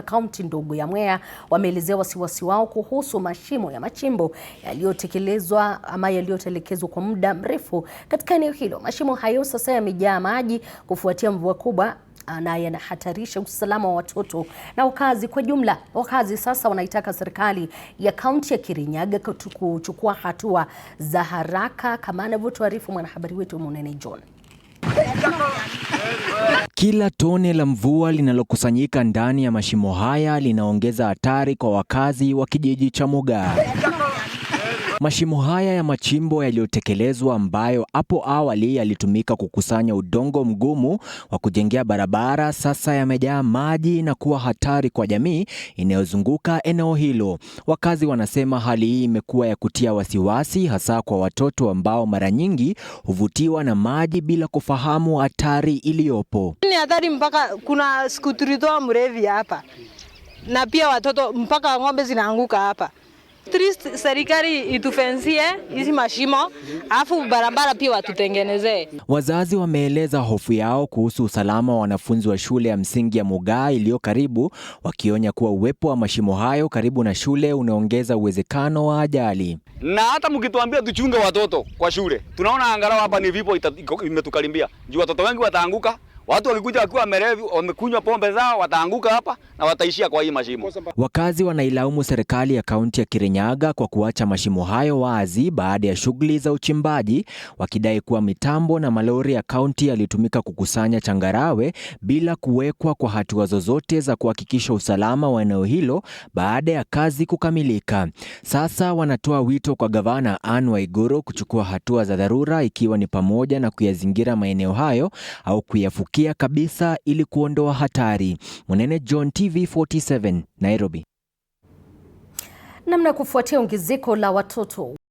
Kaunti ndogo ya Mwea wameelezea wasiwasi wao kuhusu mashimo ya machimbo yaliyotelekezwa kwa muda mrefu katika eneo hilo. Mashimo hayo sasa yamejaa maji kufuatia mvua kubwa na yanahatarisha usalama wa watoto na wakazi kwa jumla. Wakazi sasa wanaitaka serikali ya kaunti ya Kirinyaga kuchukua hatua za haraka, kama anavyotuarifu mwanahabari wetu Munene John. Kila tone la mvua linalokusanyika ndani ya mashimo haya linaongeza hatari kwa wakazi wa kijiji cha Mugaa. Mashimo haya ya machimbo yaliyotekelezwa ambayo hapo awali yalitumika kukusanya udongo mgumu wa kujengea barabara sasa yamejaa maji na kuwa hatari kwa jamii inayozunguka eneo hilo. Wakazi wanasema hali hii imekuwa ya kutia wasiwasi, hasa kwa watoto ambao mara nyingi huvutiwa na maji bila kufahamu hatari iliyopo. Ni hatari mpaka kuna skuturitoa mrevi hapa. Na pia watoto mpaka ng'ombe zinaanguka hapa. Serikali itufensie hizi mashimo, afu barabara pia watutengenezee. Wazazi wameeleza hofu yao kuhusu usalama wa wanafunzi wa shule ya msingi ya Mugaa iliyo karibu, wakionya kuwa uwepo wa mashimo hayo karibu na shule unaongeza uwezekano wa ajali. Na hata mkituambia tuchunge watoto kwa shule, tunaona angalau hapa ni vipo imetukarimbia. Juu watoto wengi wataanguka. Watu wakikuja wakiwa wamekunywa pombe zao wataanguka hapa na wataishia kwa hii mashimo. Wakazi wanailaumu serikali ya kaunti ya Kirinyaga kwa kuacha mashimo hayo wazi baada ya shughuli za uchimbaji, wakidai kuwa mitambo na malori ya kaunti yalitumika kukusanya changarawe bila kuwekwa kwa hatua zozote za kuhakikisha usalama wa eneo hilo baada ya kazi kukamilika. Sasa wanatoa wito kwa gavana Anne Waiguru kuchukua hatua za dharura, ikiwa ni pamoja na kuyazingira maeneo hayo au kuyafukia kabisa ili kuondoa hatari. Munene John, TV47, Nairobi. Namna kufuatia ongezeko la watoto